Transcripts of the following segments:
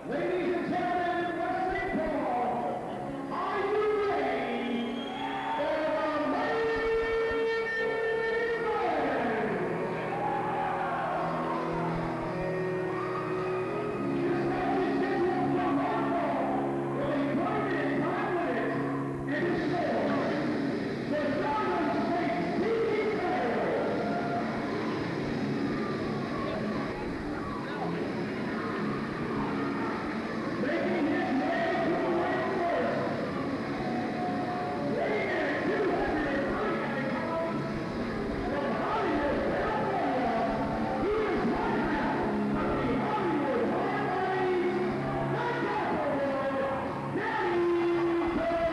Ladies and gentlemen, in West St. Paul, are you ready for the main event? This match is scheduled for one fall with a 20-minute time limit. It is for the Northern States TV title. Making his way to the ring first, weighing in at 239 pounds, from Hollywood, California, he is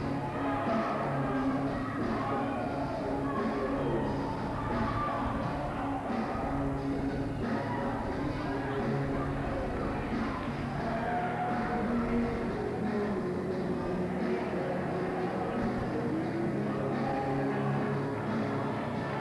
one half of the Hollywood Hardlines,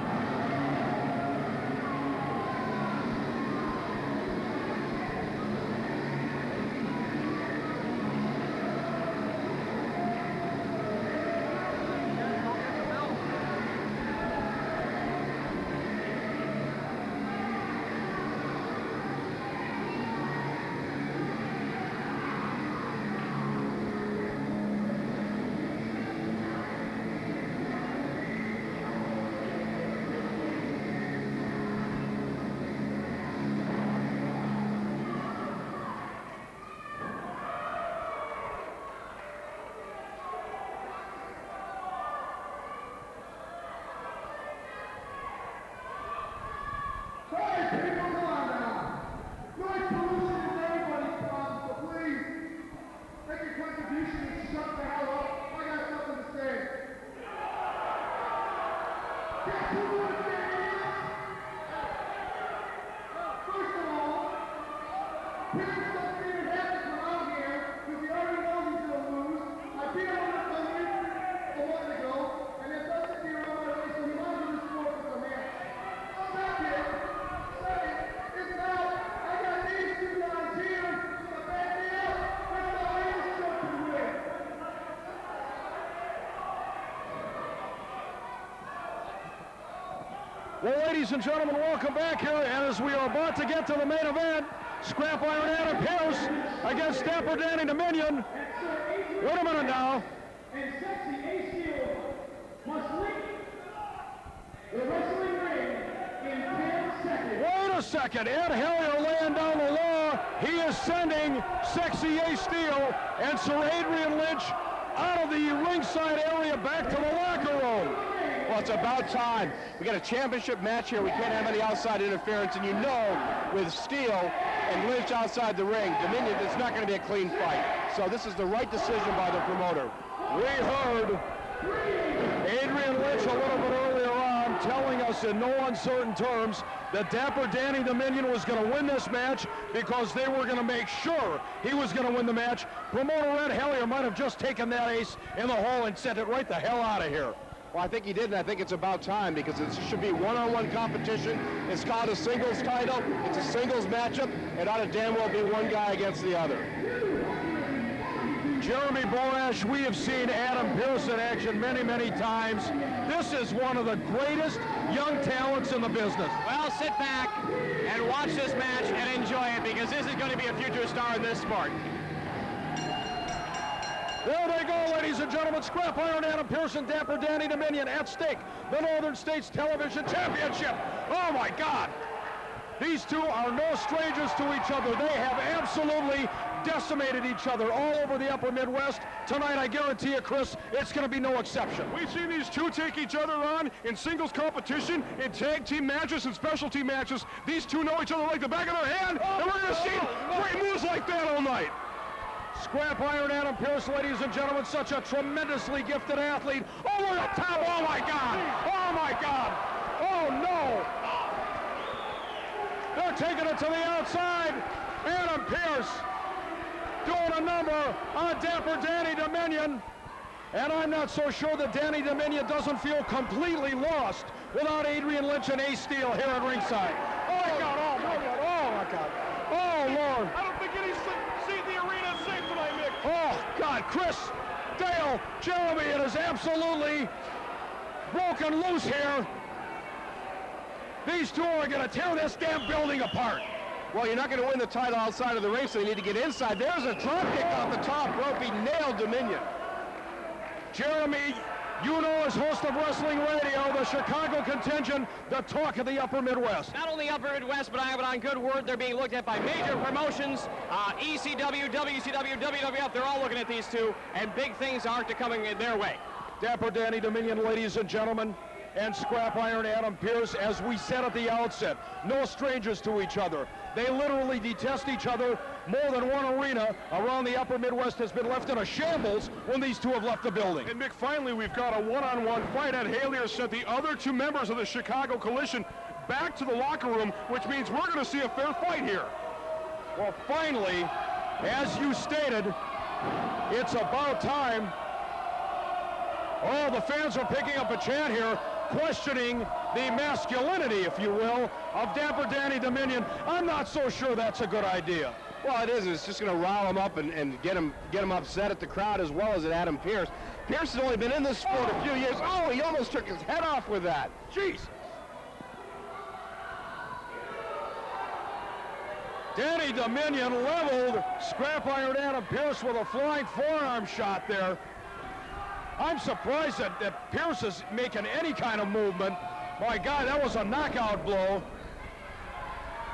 the Capital, Danny Tornillo. Hey, people, come on now. Noise pollution is everybody's problem, so please make your contribution and shut the hell up. I got nothing to say. Guess who won the game? First of all, Pearce doesn't even have to come out here because he already knows he's going to lose. I beat him on the thunder a month ago, and then doesn't be around my way, so he wanted to support with the match. Second, it's now, I got these two guys here to back me up. That's the latest show to win. Well, ladies and gentlemen, welcome back here. And as we are about to get to the main event, Scrap Iron Adam Pearce against Dapper Danny Dominion. Wait a minute now. And Sexy A-Steel must leave the wrestling ring in 10 seconds. Wait a second. Ed Hellier laying down the law. He is sending Sexy A-Steel and Sir Adrian Lynch out of the ringside area back to the locker room. Well, it's about time. We got a championship match here. We can't have any outside interference, and you know, with Steele and Lynch outside the ring, Dominion, it's not going to be a clean fight. So this is the right decision by the promoter. We heard Adrian Lynch a little bit earlier on telling us in no uncertain terms that Dapper Danny Dominion was going to win this match because they were going to make sure he was going to win the match. Promoter Ed Hellier might have just taken that ace in the hole and sent it right the hell out of here. Well, I think he did, and I think it's about time because it should be one-on-one competition. It's called a singles title. It's a singles matchup. It ought to damn well be one guy against the other. Jeremy Borash, we have seen Adam Pearce in action many, many times. This is one of the greatest young talents in the business. Well, sit back and watch this match and enjoy it because this is going to be a future star in this sport. There they go, ladies and gentlemen. Scrap Iron Adam Pearce and Dapper Danny Dominion at stake. The Northern States Television Championship. Oh, my God. These two are no strangers to each other. They have absolutely decimated each other all over the upper Midwest. Tonight, I guarantee you, Chris, it's going to be no exception. We've seen these two take each other on in singles competition, in tag team matches, and specialty matches. These two know each other like the back of their hand, and we're going to see great moves like that all night. Scrap Iron Adam Pearce, ladies and gentlemen, such a tremendously gifted athlete. Over the top, oh my God, oh my God, oh no. They're taking it to the outside. Adam Pearce doing a number on Dapper Danny Dominion. And I'm not so sure that Danny Dominion doesn't feel completely lost without Adrian Lynch and Ace Steele here at ringside. Oh my God, oh my God, oh floor. I don't think any seat in the arena is safe tonight, Mick. Oh, God, Chris, Dale, Jeremy, it is absolutely broken loose here. These two are going to tear this damn building apart. Well, you're not going to win the title outside of the ring, so you need to get inside. There's a drop kick off the top rope. He nailed Dominion. Jeremy, you know, as host of Wrestling Radio, the Chicago contingent, the talk of the Upper Midwest. Not only Upper Midwest, but I have it on good word. They're being looked at by major promotions, ECW, WCW, WWF. They're all looking at these two, and big things are coming their way. Dapper Danny Dominion, ladies and gentlemen, and Scrap Iron Adam Pearce, as we said at the outset, no strangers to each other. They literally detest each other. More than one arena around the Upper Midwest has been left in a shambles when these two have left the building. And Mick, finally we've got a one-on-one fight. Ed Halier sent the other two members of the Chicago Coalition back to the locker room, which means we're going to see a fair fight here. Well, finally, as you stated, it's about time. Oh, the fans are picking up a chant here, questioning the masculinity, if you will, of Dapper Danny Dominion. I'm not so sure that's a good idea. Well, it is. It's just going to rile him up and get him upset at the crowd as well as at Adam Pearce. Pearce has only been in this sport a few years. Oh, he almost took his head off with that. Jeez. Danny Dominion leveled Scrap Iron Adam Pearce with a flying forearm shot there. I'm surprised that Pearce is making any kind of movement. My God, that was a knockout blow.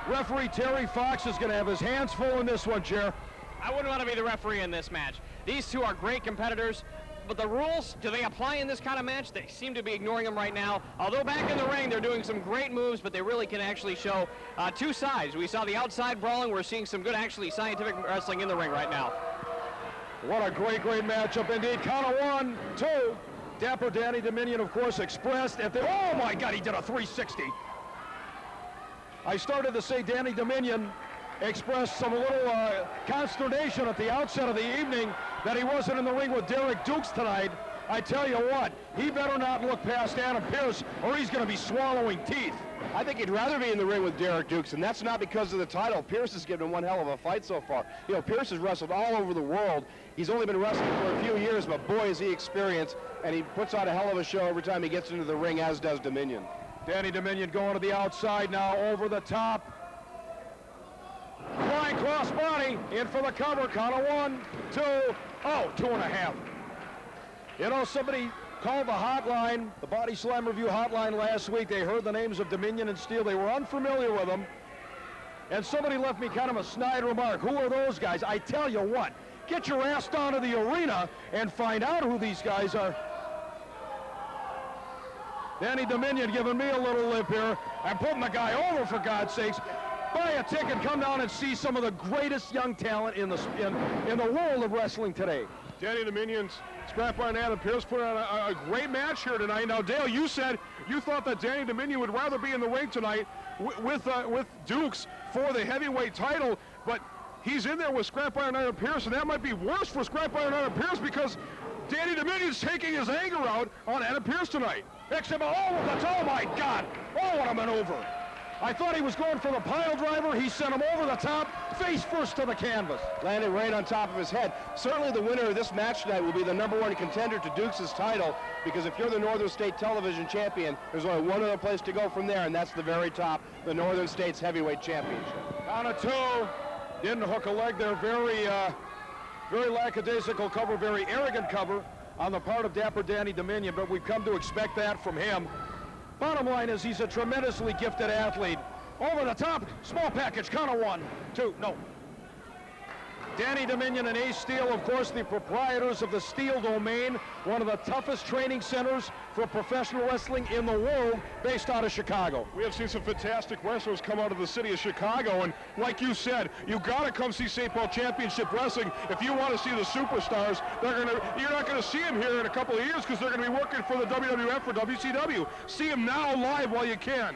Referee Terry Fox is going to have his hands full in this one, Chair. I wouldn't want to be the referee in this match. These two are great competitors, but the rules, do they apply in this kind of match? They seem to be ignoring them right now. Although back in the ring, they're doing some great moves, but they really can actually show two sides. We saw the outside brawling. We're seeing some good, actually, scientific wrestling in the ring right now. What a great matchup indeed. Count of 1, 2. Dapper Danny Dominion, of course, expressed at the... Oh, my God, he did a 360. I started to say Danny Dominion expressed some little consternation at the outset of the evening that he wasn't in the ring with Derek Dukes tonight. I tell you what, he better not look past Adam Pearce or he's going to be swallowing teeth. I think he'd rather be in the ring with Derek Dukes, and that's not because of the title. Pearce has given him one hell of a fight so far. You know, Pearce has wrestled all over the world. He's only been wrestling for a few years, but boy, is he experienced, and he puts on a hell of a show every time he gets into the ring, as does Dominion. Danny Dominion going to the outside now, over the top. Flying cross body, in for the cover, count of 1, 2, oh, 2.5. You know, somebody called the hotline, the Body Slam Review hotline last week. They heard the names of Dominion and Steel. They were unfamiliar with them. And somebody left me kind of a snide remark. Who are those guys? I tell you what, get your ass down to the arena and find out who these guys are. Danny Dominion giving me a little lip here. I'm putting the guy over, for God's sakes. Buy a ticket, come down and see some of the greatest young talent in the world of wrestling today. Danny Dominion's Scrap Iron Adam Pearce put on a great match here tonight. Now, Dale, you said you thought that Danny Dominion would rather be in the ring tonight with Dukes for the heavyweight title, but he's in there with Scrap Iron Adam Pearce, and that might be worse for Scrap Iron Adam Pearce because Danny Dominion's taking his anger out on Adam Pearce tonight. Oh my God! Oh, what a maneuver! I thought he was going for the pile driver. He sent him over the top, face first to the canvas. Landed right on top of his head. Certainly the winner of this match tonight will be the #1 contender to Dukes' title, because if you're the Northern State Television Champion, there's only one other place to go from there, and that's the very top, the Northern States Heavyweight Championship. Count of 2. Didn't hook a leg there. Very lackadaisical cover, very arrogant cover on the part of Dapper Danny Dominion, but we've come to expect that from him. Bottom line is he's a tremendously gifted athlete. Over the top, small package, count of 1, 2, no. Danny Dominion and Ace Steel, of course, the proprietors of the Steel Domain, one of the toughest training centers for professional wrestling in the world, based out of Chicago. We have seen some fantastic wrestlers come out of the city of Chicago, and like you said, you got to come see St. Paul Championship Wrestling if you want to see the superstars. You're not going to see them here in a couple of years because they're going to be working for the WWF or WCW. See them now live while you can.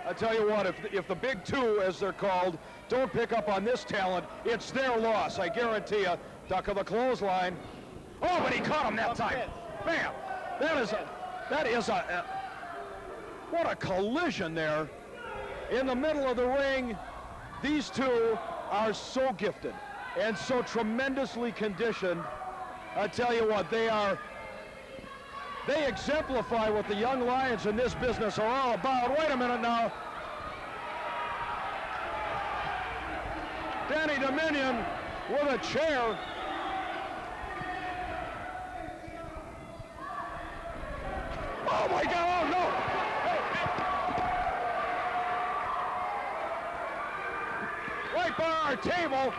I tell you what, if the big two, as they're called, don't pick up on this talent, it's their loss, I guarantee you. Duck of the clothesline. Oh, but he caught him that time. Bam! That is a what a collision there. In the middle of the ring, these two are so gifted and so tremendously conditioned. I tell you what, they exemplify what the young lions in this business are all about. Wait a minute now. Danny Dominion with a chair. Oh my God, oh no! Right by our table.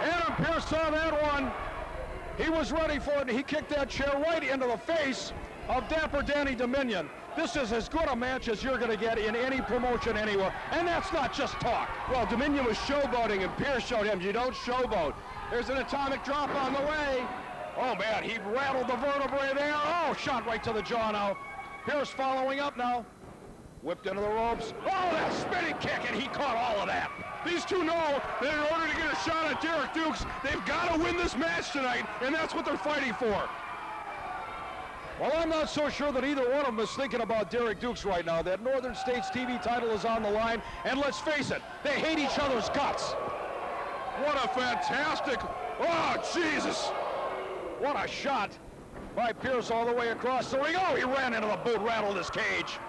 Adam Pearce saw that one. He was ready for it, and he kicked that chair right into the face of Dapper Danny Dominion. This is as good a match as you're going to get in any promotion anywhere, and that's not just talk. Well, Dominion was showboating, and Pearce showed him you don't showboat. There's an atomic drop on the way. Oh, man, he rattled the vertebrae there. Oh, shot right to the jaw now. Pearce following up now. Whipped into the ropes. Oh, that spinning kick, and he caught all of that. These two know that in order to get a shot at Derek Dukes, they've got to win this match tonight, and that's what they're fighting for. Well, I'm not so sure that either one of them is thinking about Derek Dukes right now. That Northern States TV title is on the line, and let's face it, they hate each other's guts. What a fantastic, oh, Jesus. What a shot by Pearce all the way across the ring. Oh, he ran into the boot, rattled his cage.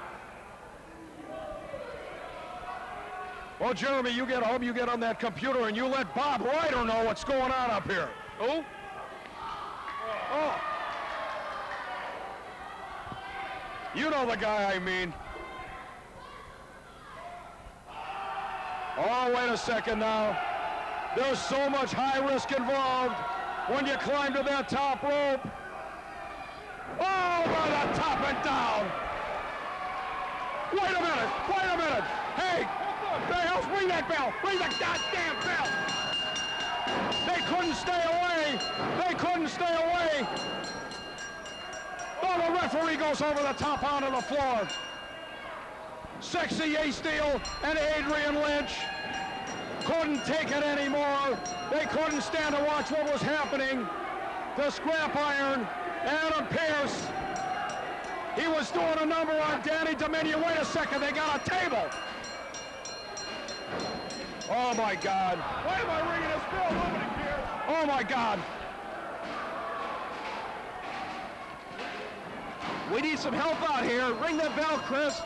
Well, Jeremy, you get home, you get on that computer, and you let Bob Ryder know what's going on up here. Who? Oh. You know the guy I mean. Oh, wait a second now. There's so much high risk involved when you climb to that top rope. Oh, by the top and down. Wait a minute, wait a minute. Hey, the hell's, ring that bell, ring the goddamn bell. They couldn't stay away. They couldn't stay away. Oh, the referee goes over the top onto the floor. Sexy Ace Steel and Adrian Lynch couldn't take it anymore. They couldn't stand to watch what was happening. The scrap iron, Adam Pearce. He was doing a number on Danny Dominion. Wait a second, they got a table. Oh my God. Why am I ringing this bell? Nobody cares. Oh my God. We need some help out here. Ring that bell, Chris.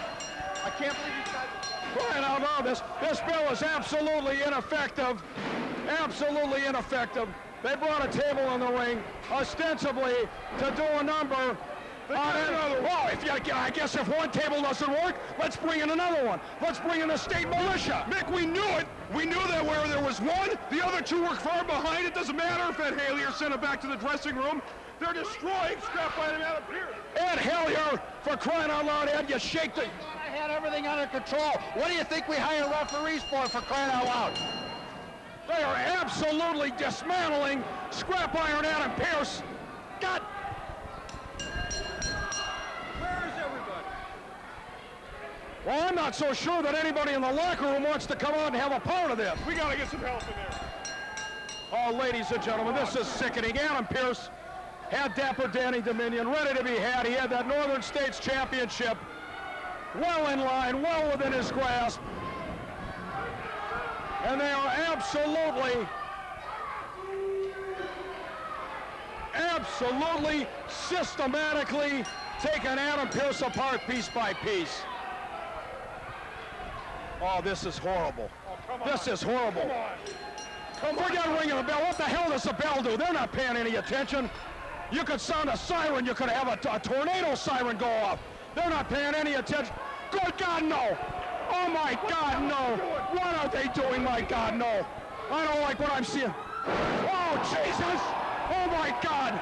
I can't believe you guys. Crying out loud, this bill is absolutely ineffective. Absolutely ineffective. They brought a table in the ring, ostensibly to do a number. Well, I guess if one table doesn't work, let's bring in another one. Let's bring in the state militia. Mick, we knew it. We knew that where there was one, the other two were far behind. It doesn't matter if Ed Haley or sent it back to the dressing room. They're destroying Scrap Iron Adam Pearce. Ed Hellier, for crying out loud, Ed, you shake the... I had everything under control. What do you think we hire referees for crying out loud? They are absolutely dismantling Scrap Iron Adam Pearce. God. Where is everybody? Well, I'm not so sure that anybody in the locker room wants to come out and have a part of this. We got to get some help in there. Oh, ladies and gentlemen, this is sickening. Adam Pearce had Dapper Danny Dominion ready to be had. He had that Northern States Championship well in line, well within his grasp. And they are absolutely systematically taking Adam Pearce apart piece by piece. Oh, this is horrible. This is horrible. Forget ringing the bell. What the hell does the bell do? They're not paying any attention. You could sound a siren. You could have a tornado siren go off. They're not paying any attention. Good God, no. Oh, my God, no. What are they doing? My God, no. I don't like what I'm seeing. Oh, Jesus. Oh, my God.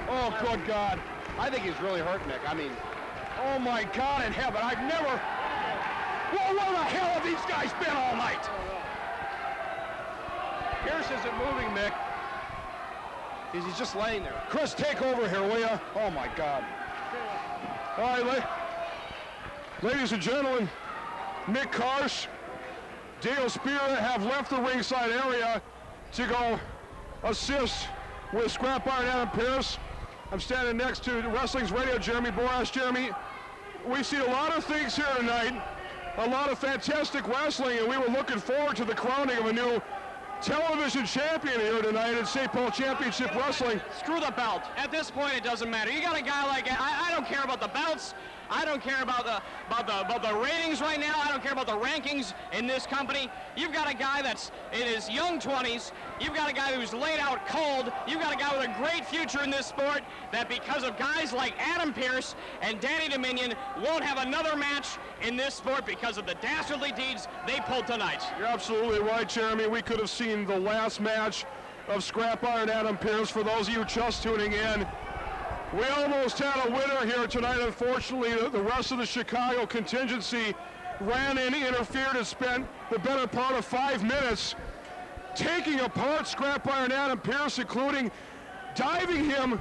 Oh, good God. I think he's really hurt, Mick. I mean, oh, my God in heaven. I've never... Well, where the hell have these guys been all night? Pearce isn't moving, Mick. He's just laying there. Chris, take over here, will you? Oh, my God. All right, ladies and gentlemen, Mick Karsh, Dale Spear have left the ringside area to go assist with Scrap Iron Adam Pearce. I'm standing next to Wrestling's Radio, Jeremy Boras. Jeremy, we see a lot of things here tonight, a lot of fantastic wrestling, and we were looking forward to the crowning of a new television champion here tonight in St. Paul Championship Wrestling. Screw the belt. At this point, it doesn't matter. You got a guy like I don't care about the belts. I don't care about the ratings right now. I don't care about the rankings in this company. You've got a guy that's in his young 20s. You've got a guy who's laid out cold. You've got a guy with a great future in this sport that because of guys like Adam Pearce and Danny Dominion won't have another match in this sport because of the dastardly deeds they pulled tonight. You're absolutely right, Jeremy. We could have seen the last match of Scrap Iron Adam Pearce. For those of you just tuning in, we almost had a winner here tonight. Unfortunately, the rest of the Chicago contingency ran in, interfered, and spent the better part of 5 minutes taking apart Scrap Iron Adam Pearce, including diving him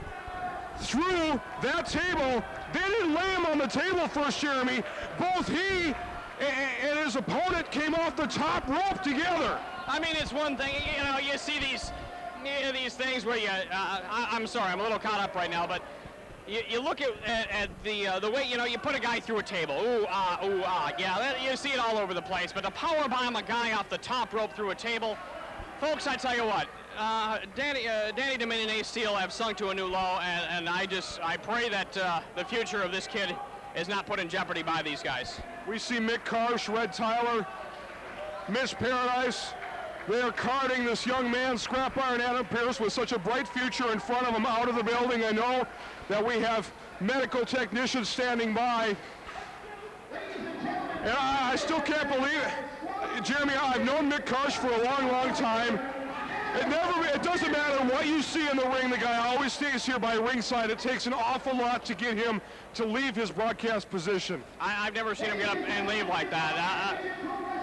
through that table. They didn't lay him on the table first, Jeremy. Both he and his opponent came off the top rope together. I mean, it's one thing, you know, you see these things where you, I'm sorry, I'm a little caught up right now, but you look at the way, you know, you put a guy through a table, ooh, ah, yeah, you see it all over the place, but to power bomb a guy off the top rope through a table, folks, I tell you what, Danny Dominion Ace Steel have sunk to a new low, and I pray that the future of this kid is not put in jeopardy by these guys. We see Mick Karsh, Red Tyler, Miss Paradise. They are carting this young man, Scrap Iron Adam Pearce, with such a bright future in front of him out of the building. I know that we have medical technicians standing by. And I still can't believe it. Jeremy, I've known Mick Karsh for a long, long time. It doesn't matter what you see in the ring, the guy always stays here by ringside. It takes an awful lot to get him to leave his broadcast position. I've never seen him get up and leave like that.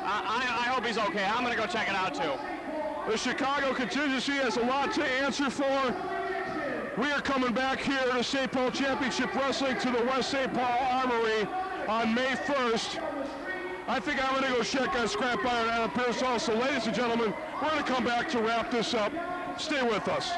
I hope he's okay. I'm going to go check it out, too. The Chicago contingency has a lot to answer for. We are coming back here to St. Paul Championship Wrestling to the West St. Paul Armory on May 1st. I think I'm going to go check on Scrap Iron Adam Pearce also. Ladies and gentlemen, we're going to come back to wrap this up. Stay with us.